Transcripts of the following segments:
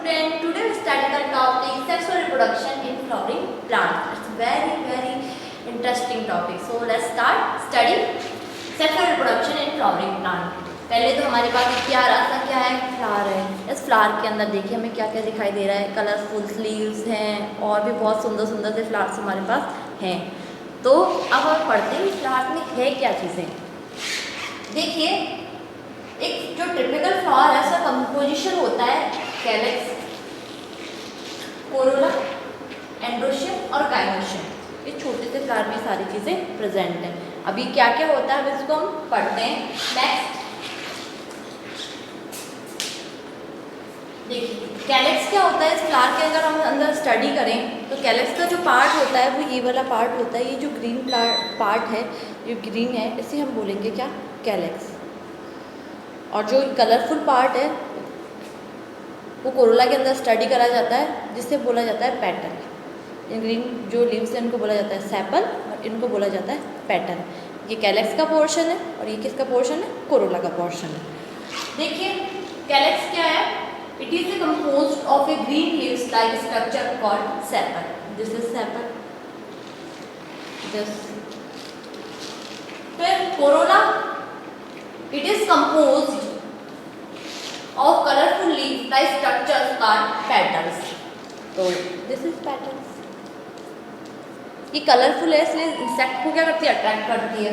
student. Today we study the topic sexual reproduction in flowering plants. It's very interesting topic. So let's start study sexual reproduction in flowering plant. पहले तो हमारे पास क्या रास्ता क्या है, flower है। इस फ्लावर के अंदर देखिए हमें क्या क्या दिखाई दे रहा है, कलरफुल लीव्स हैं और भी बहुत सुंदर सुंदर से फ्लावर्स हमारे पास हैं। तो अब हम पढ़ते हैं फ्लावर्स में है क्या चीज़ें। देखिए एक जो टिपिकल फ्लावर है उसका कंपोजिशन होता है कैलेक्स, कोरोला, एंड्रोशियम और गाइनोशियम। इस छोटे से फ्लावर में सारी चीज़ें प्रेजेंट हैं। अभी क्या क्या होता है अब इसको हम पढ़ते हैं। नेक्स्ट देखिए कैलेक्स क्या होता है। इस फ्लावर के अगर हम अंदर स्टडी करें तो कैलेक्स का जो पार्ट होता है वो ये वाला पार्ट होता है। ये जो ग्रीन पार्ट है, जो ग्रीन है, इसे हम बोलेंगे क्या, कैलेक्स। और जो कलरफुल पार्ट है वो कोरोला के अंदर स्टडी करा जाता है, जिससे बोला जाता है पेटल। ग्रीन जो लीव्स हैं इनको बोला जाता है सेपल और इनको बोला जाता है पेटल। ये कैलेक्स का पोर्शन है और ये किसका पोर्शन है, कोरोला का पोर्शन है। देखिए कैलेक्स क्या है, it is composed of A green leaves like structure called sepal. This is sepal. This फिर Corolla, it is composed of colorful leaf like structures called petals. तो this is petals. ये colourful है इसलिए insect को क्या करती है, attract करती है।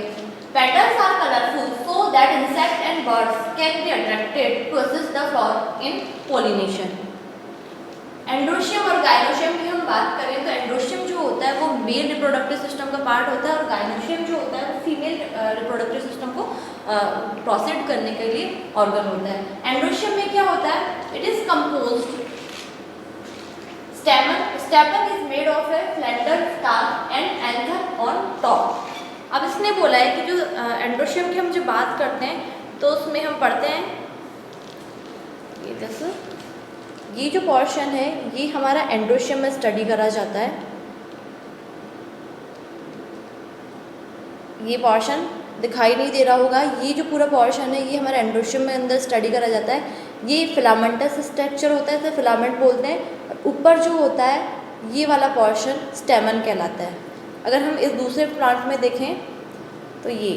Petals are colorful so that insect and birds can be attracted to assist the flower in pollination. Androecium और गाइनोशियम की हम बात करें तो एंड्रोशियम जो होता है वो मेल रिप्रोडक्टिव सिस्टम का पार्ट होता है और गाइनोशियम जो होता है वो फीमेल रिप्रोडक्टिव सिस्टम को प्रोसीड करने के लिए ऑर्गन होता है। एंड्रोशियम में क्या होता है, it is composed स्टेमन is made of A Flanders starch and anther on top. अब इसने बोला है कि जो एंड्रोशियम की हम जब बात करते हैं तो उसमें हम पढ़ते हैं ये जैसे ये जो पोर्शन है ये हमारा एंड्रोशियम में स्टडी करा जाता है। ये पोर्शन दिखाई नहीं दे रहा होगा, ये जो पूरा पोर्शन है ये हमारा एंड्रोशियम में अंदर स्टडी करा जाता है। ये फिलामेंटस स्ट्रक्चर होता है, इसे फिलामेंट बोलते हैं। और ऊपर जो होता है ये वाला पोर्शन स्टेमन कहलाता है। अगर हम इस दूसरे प्लांट में देखें तो ये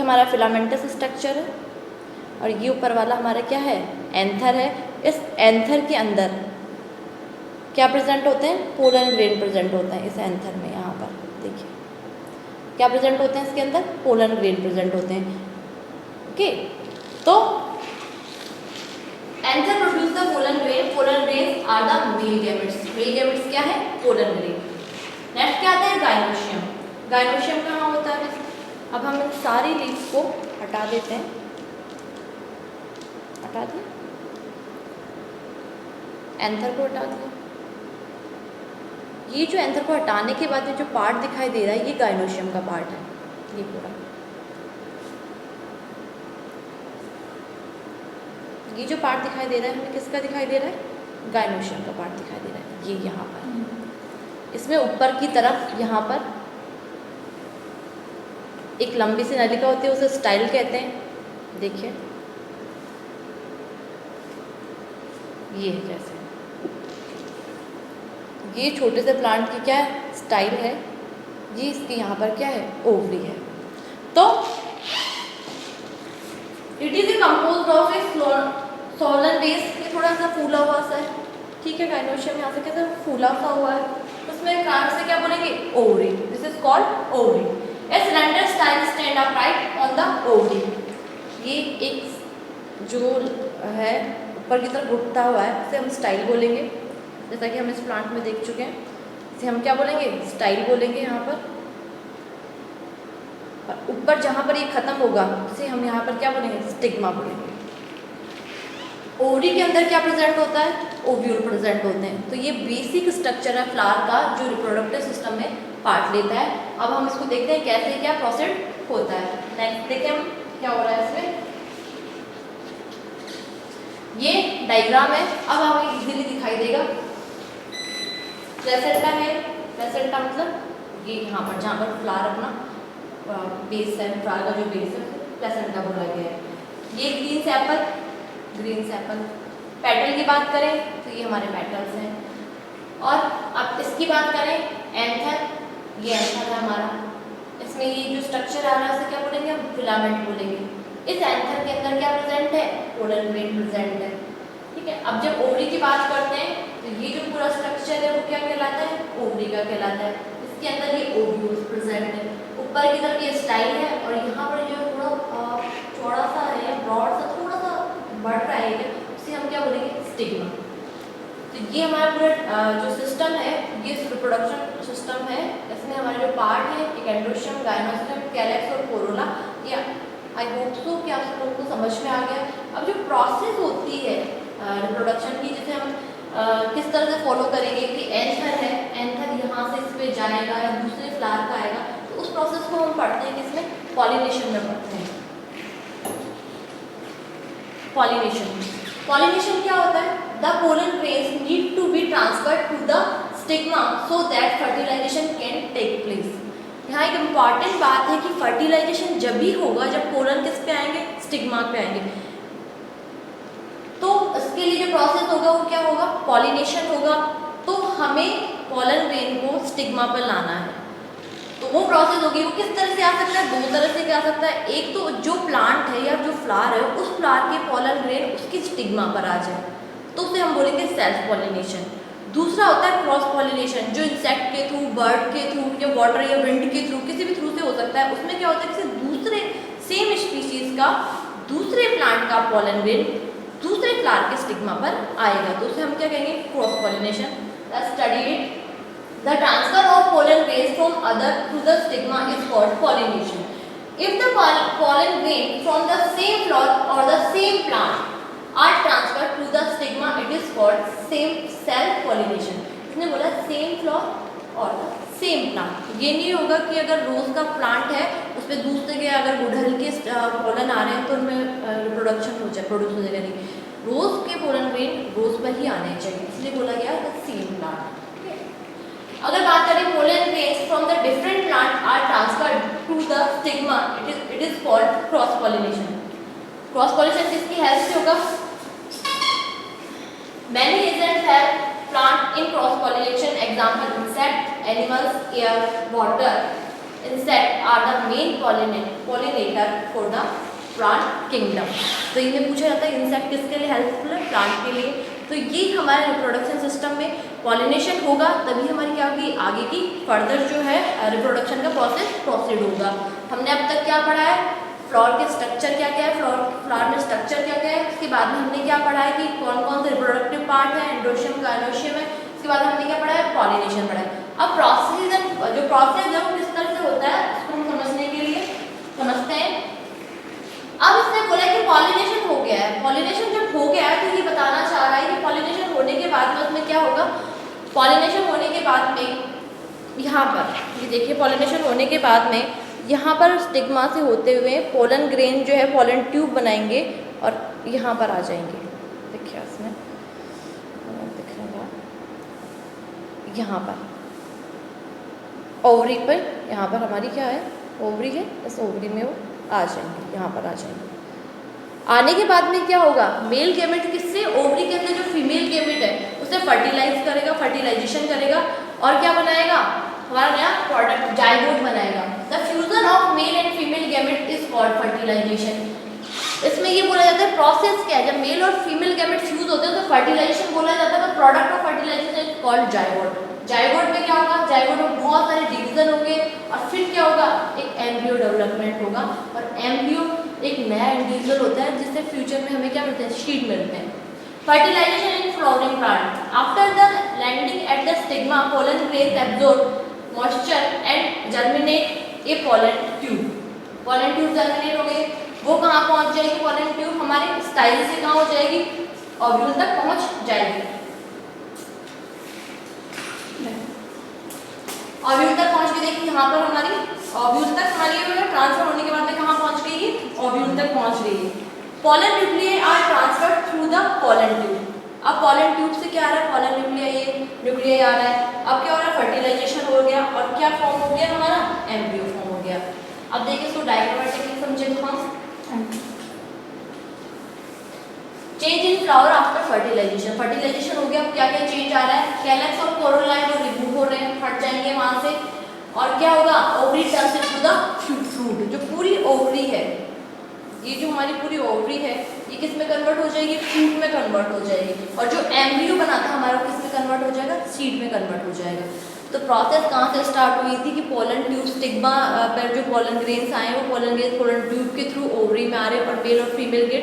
हमारा फिलामेंटस स्ट्रक्चर है और ये ऊपर वाला हमारा क्या है, एंथर है। इस एंथर के अंदर क्या प्रेजेंट होते हैं, पोलन ग्रेन प्रेजेंट होते हैं। इस एंथर में यहाँ पर देखिए क्या प्रेजेंट होते हैं, इसके अंदर पोलन ग्रेन प्रेजेंट होते हैं। ओके, तो anther produce the pollen grain. Pollen grain are the male gametes. Male gametes क्या है, पोलन ग्रेन। नेक्स्ट क्या आता है, गाइनोशियम। गाइनोशियम कहाँ होता है। अब हम इन सारी लीव्स को हटा देते हैं, हटा दिया, एंथर को हटा दिया। ये जो एंथर को हटाने के बाद जो पार्ट दिखाई दे रहा है ये गाइनोशियम का पार्ट है। ये पूरा ये जो पार्ट दिखाई दे रहा है हमें किसका दिखाई दे रहा है, गाइनोशियम का पार्ट दिखाई दे रहा है। ये यहाँ पर इसमें ऊपर की तरफ यहाँ पर एक लंबी सी नलिका होती है, उसे स्टाइल कहते हैं। देखिए ये है, जैसे ये छोटे से प्लांट की क्या है, स्टाइल है। ये इसकी यहाँ पर क्या है, ओवरी है। तो it is a composed of A Solan base. ये थोड़ा सा फूला हुआ सा है, ठीक है। गाइनोशियम यहाँ से कैसे फूला सा हुआ है, उसमें प्लांट से क्या बोलेंगे, ovary. This is called ovary. A cylinder style stand upright on the ovary. ये एक जो है ऊपर की तरफ उठता हुआ है, इसे हम स्टाइल बोलेंगे। जैसा कि हम इस प्लांट में देख चुके हैं, इसे हम क्या बोलेंगे, स्टाइल बोलेंगे यहाँ पर। और ऊपर जहाँ पर ये खत्म होगा उसे हम यहाँ पर क्या बोलेंगे, स्टिग्मा बोलेंगे। ओवरी के अंदर क्या प्रेजेंट होता है, ओव्यूल प्रेजेंट होते हैं। तो ये बेसिक स्ट्रक्चर है फ्लावर का जो रिप्रोडक्टिव सिस्टम में पार्ट लेता है। अब हम इसको देखते हैं कैसे क्या प्रोसेस होता है। नेक्स्ट देखते हैं हम क्या हो रहा है इसमें। ये डायग्राम है, अब हमें इजीली दिखाई देगा। प्लेसेंटा है, प्लेसेंटा मतलब ये यहाँ पर जहाँ पर फ्लावर अपना बेस है, फ्लावर का जो बेस है प्लेसेंटा बोला गया है। ये ग्रीन सेपल, ग्रीन से अपन पेटल की बात करें तो ये हमारे पेटल्स हैं। और अब इसकी बात करें एंथर, ये एंथर है हमारा। इसमें ये जो स्ट्रक्चर आ रहा है उसे क्या बोलेंगे हम, फिलामेंट बोलेंगे। इस एंथर के अंदर क्या प्रेजेंट है, पोलन ग्रेन प्रेजेंट है। ठीक है, अब जब ओवरी की बात करते हैं तो ये जो पूरा स्ट्रक्चर है वो क्या कहलाता है, ओवरी का कहलाता है। इसके अंदर ये ओव्यूल्स प्रेजेंट है, ऊपर की तरफ ये स्टाइल है और यहाँ पर जो थोड़ा चौड़ा सा है, ब्रॉड सा, थोड़ा सा बढ़ रहा है, उसे हम क्या बोलेंगे, स्टिग्मा। तो ये हमारा पूरा जो सिस्टम है ये रिप्रोडक्शन सिस्टम है। इसमें हमारे जो पार्ट है एक एंड्रोशियम, गायनोस्टियम, कैलेक्स और कोरोला। ये आई होप सो कि आप सब लोगों को समझ में आ गया। अब जो प्रोसेस होती है रिप्रोडक्शन की, जिसे हम किस तरह से फॉलो करेंगे कि एंथर है, एंथर यहाँ से इस पे जाएगा या दूसरे फ्लावर का आएगा, तो उस प्रोसेस को हम पढ़ते हैं किसमें, पॉलिनेशन में पढ़ते हैं। पॉलिनेशन क्या होता है, the pollen grains need to be transferred to the stigma so that fertilization can take place. यहाँ एक इम्पॉर्टेंट बात है कि फर्टिलाइजेशन जब भी होगा जब पोलन किस पे आएंगे, स्टिग्मा पे आएंगे। तो इसके लिए जो प्रोसेस होगा वो क्या होगा, पॉलिनेशन होगा। तो हमें पोलन ग्रेन को स्टिग्मा पर लाना है, तो वो प्रोसेस होगी। वो किस तरह से आ सकता है, दो तरह से आ सकता है। एक तो जो प्लांट है या जो फ्लावर है उस फ्लावर के पोलन ग्रेन उसकी स्टिग्मा पर आ जाए, तो उसे हम बोलेंगे सेल्फ पॉलिनेशन। दूसरा होता है क्रॉस पॉलिनेशन, जो इंसेक्ट के थ्रू, बर्ड के थ्रू या वाटर या विंड के थ्रू, किसी भी थ्रू से हो सकता है। उसमें क्या होता है, किसी दूसरे सेम स्पीशीज का दूसरे प्लांट का पोलन ग्रेन दूसरे फ्लावर के स्टिग्मा पर आएगा, तो उसे हम क्या कहेंगे, cross pollination. Studied the transfer of pollen grains from other to the stigma is called pollination. If the pollen grain from the same flower or the same plant are transferred to the stigma, it is called same self pollination. इसने बोला same flower और same plant. ये नहीं होगा कि अगर रोज का plant है उस पर दूसरे के अगर गुड़हल के पोलन आ रहे हैं तो उनमें रिप्रोडक्शन हो जाए, प्रोड्यूस हो जाएगा, नहीं। रोज के पोलन ग्रेन रोज पर ही आने चाहिए, इसलिए बोला गया सेम प्लांट। अगर बात करें pollen grains from the different plant are transferred to the stigma, it is called cross pollination. Cross pollination किसकी हेल्प से होगा, many agents help plant in cross pollination, example insect, animals, air, water. Insect are the main pollinator for the plant kingdom. तो ये पूछा जाता है insect किसके लिए हेल्पफुल है, प्लांट के लिए। तो ये हमारे रिप्रोडक्शन सिस्टम में पॉलिनेशन होगा तभी हमारी क्या होगी, आगे की फर्दर जो है रिप्रोडक्शन का प्रोसेस प्रोसीड होगा। हमने अब तक क्या पढ़ा है, फ्लावर के स्ट्रक्चर क्या क्या है, फ्लावर में स्ट्रक्चर क्या क्या है। उसके बाद में हमने क्या पढ़ा है कि कौन कौन से रिप्रोडक्टिव पार्ट है, एंड्रोशियम, गायनोशियम है। उसके बाद हमने क्या पढ़ा है, पॉलिनेशन पढ़ा है। अब जो प्रोसेस है वो किस तरह से होता है उसको हम समझने के लिए समझते हैं। अब इसने बोला कि पॉलिनेशन हो गया है, पॉलिनेशन जब हो गया है तो ये बताना चाह रहा है कि पॉलिनेशन होने के बाद में उसमें क्या होगा। पॉलिनेशन होने के बाद में यहाँ पर ये देखिए, पॉलिनेशन होने के बाद में यहाँ पर स्टिग्मा से होते हुए पोलन ग्रेन जो है पोलन ट्यूब बनाएंगे और यहाँ पर आ जाएंगे। देखिए इसमें दिख रहा है, यहाँ पर ओवरी पर, यहाँ पर हमारी क्या है, ओवरी है, इस ओवरी में वो आ जाएंगे, यहाँ पर आ जाएंगे। आने के बाद में क्या होगा, मेल गैमेट किससे, ओवरी के अंदर जो फीमेल गैमेट है उसे फर्टिलाइज करेगा, फर्टिलाइजेशन करेगा और क्या बनाएगा, हमारा नया प्रोडक्ट जाइगोट बनाएगा। The fusion of male and female gamete is called fertilization. इसमें ये बोला जाता है प्रोसेस क्या है, जब मेल और फीमेल गैमेट फ्यूज होते हैं तो फर्टिलाइजेशन बोला जाता है। तो product of fertilization is called zygote. Zygote में क्या होगा, जाइगोट में बहुत सारे डिवीजन होंगे और फिर क्या होगा, एक एम्ब्रियो डेवलपमेंट होगा और एम्ब्रियो एक नया इंडिविजुअल होता है जिससे फ्यूचर में हमें क्या मिलते हैं, सीड मिलते हैं। Fertilization in flowering plant, after the landing at the stigma pollen grains absorb moisture and germinate a pollen tube. Pollen tube germinate हो गए, वो कहाँ पहुँच जाएगी, पोलन ट्यूब हमारे स्टाइल से कहाँ हो जाएगी, ओव्यूल तक पहुँच जाएगी। ओव्यूल तक पहुँच के देखिए, यहाँ पर हमारी ओव्यूल तक हमारी ट्रांसफर होने के बाद में कहाँ पहुँच गई, ओव्यूल तक पहुँच गई है। Pollen nuclei are transferred through the pollen tube. अब पोलन ट्यूब से क्या आ रहा है, पोलन न्यूक्लियाई आ रहा है। अब क्या हो रहा है, फर्टिलाइजेशन हो गया और क्या फॉर्म हो गया हमारा, एम्ब्रियो फॉर्म हो गया। अब देखिए इसको डायग्रामेटिकली समझे तो हम change in flower after fertilization, fertilization हो गया, अब क्या क्या चेंज आ रहा है, कैलक्स और कोरोलाई वो रिमूव हो रहे हैं, हट जाएंगे वहां से, और क्या होगा, ovary turns into the fruit, जो पूरी ओवरी है, ये जो हमारी पूरी ओवरी है ये किस में कन्वर्ट हो जाएगी, फ्रूट में कन्वर्ट हो जाएगी, और जो एम्ब्रियो बना था हमारा किस में कन्वर्ट हो जाएगा, सीड में कन्वर्ट हो जाएगा। तो प्रोसेस कहाँ से स्टार्ट हुई थी कि पोलन ट्यूब स्टिग्मा पर जो पोलन ग्रेन्स आए वो पोलन ग्रेन्स पोलन ट्यूब के थ्रू ओवरी में आ रहे हैं, और मेल और फीमेल के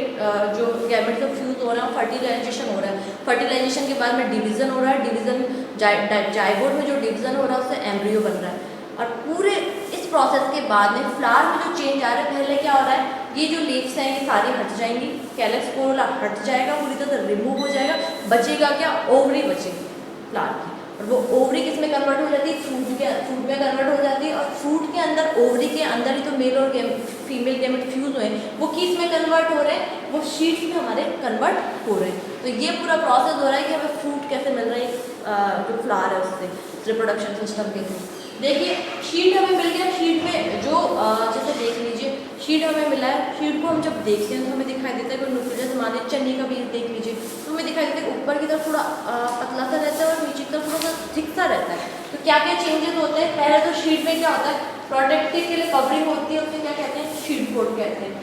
जो गैमेट्स का फ्यूज हो रहा है, फर्टिलाइजेशन हो रहा है, फर्टिलाइजेशन के बाद में डिवीजन हो रहा है, डिवीजन जाइगोट में जो डिवीजन हो रहा है उससे एम्ब्रियो बन रहा है, और पूरे इस प्रोसेस के बाद में फ्लावर में जो चेंज आ रहा है, पहले क्या हो रहा है, ये जो लीव्स हैं ये सारी हट जाएंगी, कैलक्स कोरोला हट जाएगा, पूरी तरह से रिमूव हो जाएगा, बचेगा क्या, ओवरी बचेगी फ्लावर की, और वो ओवरी किस में कन्वर्ट हो जाती है, फ्रूट में कन्वर्ट हो जाती है, और फ्रूट के अंदर ओवरी के अंदर ही तो मेल और फीमेल गैमेट फ्यूज हुए हैं, वो किस में कन्वर्ट हो रहे हैं, वो शीट्स में हमारे कन्वर्ट हो रहे हैं। तो ये पूरा प्रोसेस हो रहा है कि हमें फ्रूट कैसे मिल रहा है, जो फ्लावर है उससे रिप्रोडक्शन सिस्टम के थ्रू। देखिए शीट हमें मिल गया, शीट में जो जैसे देख लीजिए शीट हमें मिला है, शीट को हम जब देखते हैं तो हमें दिखाई देता है कोई नुकीला, जैसे मान लीजिए चन्नी का बीज देख लीजिए तो हमें दिखाई देता है ऊपर की तरफ थोड़ा पतला सा रहता है और नीचे की तरफ थोड़ा सा थिक सा रहता है। तो क्या क्या चेंजेस होते हैं, पहले तो शीट में क्या होता है, प्रोटेक्टिव के लिए कवरिंग होती है, उसे क्या कहते हैं, शीट कोट कहते हैं।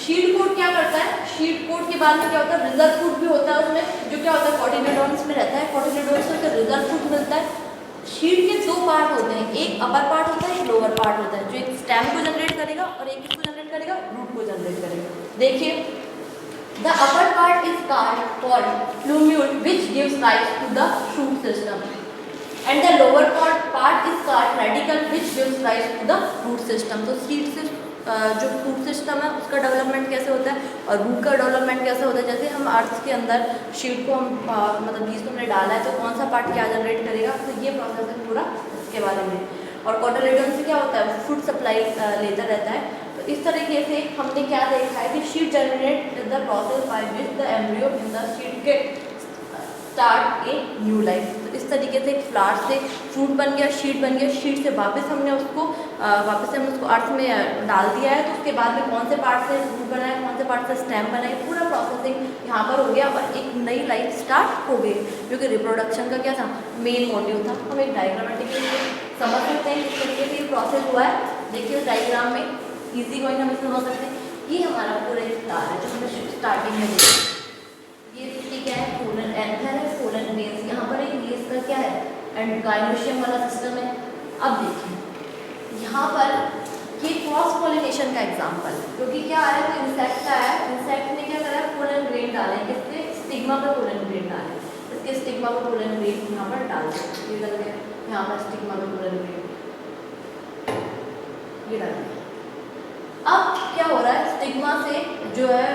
शीट कोट क्या करता है, शीट कोट के बाद में क्या होता है, रिजर्व फूड भी होता है उसमें, जो क्या होता है कोटिलेडोन्स में रहता है, कोटिलेडोन्स से रिजर्व फूड मिलता है। शीट के दो पार्ट होते हैं, एक अपर पार्ट होता है, एक लोअर पार्ट होता है, जो एक स्टेम को जनरेट करेगा और एक किसको जनरेट करेगा, रूट को जनरेट करेगा। देखिए the upper part is called plumule which gives rise to the shoot system, and the lower part is called radicle which gives rise to the root system. तो seed से जो fruit system है उसका development कैसे होता है और root का डेवलपमेंट कैसे होता है, जैसे हम अर्थ के अंदर शीट को हम मतलब बीज को हमने डाला है तो कौन सा पार्ट क्या जनरेट करेगा, तो ये प्रोसेस है पूरा इसके बारे में। और कोटिलेडोन से क्या होता है, फूड सप्लाई लेता रहता है। तो इस तरीके से हमने क्या देखा है कि sheet generate the process by which the embryo in the sheet के स्टार्ट ए न्यू लाइफ। तो इस तरीके से फ्लावर से फ्रूट बन गया, शीट बन गया, शीट से वापस हमने उसको अर्थ में डाल दिया है। तो उसके बाद में कौन से पार्ट से फ्रूट बना है, कौन से पार्ट से स्टेम बना है, पूरा प्रोसेसिंग यहाँ पर हो गया और एक नई लाइफ स्टार्ट हो गई, जो कि रिप्रोडक्शन का क्या था, मेन मोटिव था। हम एक डायग्रामेटिकली समझ सकते हैं किस तरीके से ये प्रोसेस हुआ है। देखिए उस डायग्राम में ईजी गोइंग हम समझ सकते हैं। ये हमारा पूरा एक फ्लावर है जो हमने स्टार्टिंग में देखा, ये इसकी क्या है, पोलन एंथर है, पोलन बेस, यहाँ पर एक बेस का क्या है, एंड गाइनोशियम वाला सिस्टम है। अब देखिए यहाँ पर ये क्रॉस पोलिनेशन का एग्जांपल है, क्योंकि क्या आ रहा है, तो इंसेक्ट आया है, इंसेक्ट ने क्या करा, पोलन ग्रेन डाले, किसके स्टिग्मा पर पोलन ग्रेन डाले, इसके स्टिग्मा पर पोलन ग्रेन यहाँ पर डाल दिया, ये डाल दिया, यहाँ पर स्टिग्मा पर पोलन ग्रेन ये डाल दिया। अब क्या हो रहा है, स्टिग्मा से जो है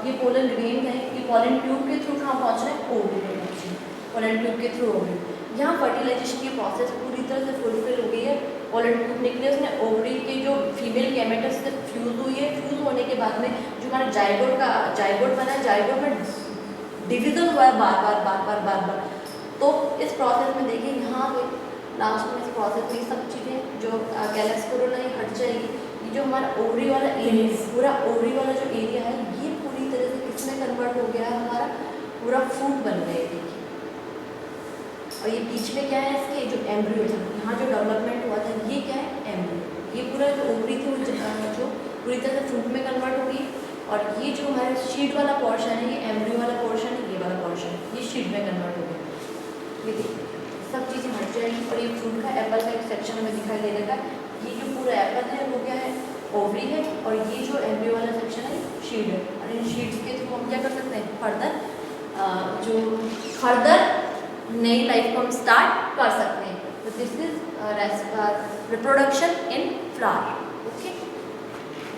ये पोलन ग्रेन है, ये पोलन ट्यूब के थ्रू कहाँ पहुँच रहे हैं, ओवरी में पहुँच रहे हैं, पोलन ट्यूब के थ्रू ओवरी। यहाँ फर्टिलाइजेशन की प्रोसेस पूरी तरह से फुलफिल हो गई है, पोलन ट्यूब निकले, उसने ओवरी के जो फीमेल गैमेटस से फ्यूज हुई है, फ्यूज होने के बाद में जो हमारा जाइगोट बना है, जाइगोट में डिविजन हुआ है बार बार। तो इस प्रोसेस में देखिए यहाँ पे लास्ट में इस प्रोसेस में ये सब चीज़ें जो कैलक्स कोरोला हट जाएगी। जो हमारा ओवरी वाला एरिया, पूरा ओवरी वाला जो एरिया है, ये पूरी तरह से किसमें कन्वर्ट हो गया है, हमारा पूरा फ्रूट बन गया है। देखिए और ये बीच में क्या है, इसके जो एम्ब्रियो था, यहाँ जो डेवलपमेंट हुआ था, ये क्या है, एम्ब्रियो। ये पूरा जो ओवरी थी जो पूरी तरह से फ्रूट में कन्वर्ट हो गई, और ये जो हमारा शीट वाला पोर्शन है, ये एम्ब्रियो वाला पोर्शन है, ये वाला पोर्शन ये शीट में कन्वर्ट हो गया। ये देखिए सब चीज़ें हट जाएंगी, और ये फ्रूट का एप्पल का एक सेक्शन हमें दिखाई दे देगा। ये जो पूरा एप्पल है वो क्या है, ओवरी है, और ये जो एम्ब्रियो वाला सेक्शन है शीट है। और इन शीट्स के थ्रू हम क्या कर सकते हैं, फर्दर नई लाइफ को हम स्टार्ट कर सकते हैं। तो this is reproduction in flower.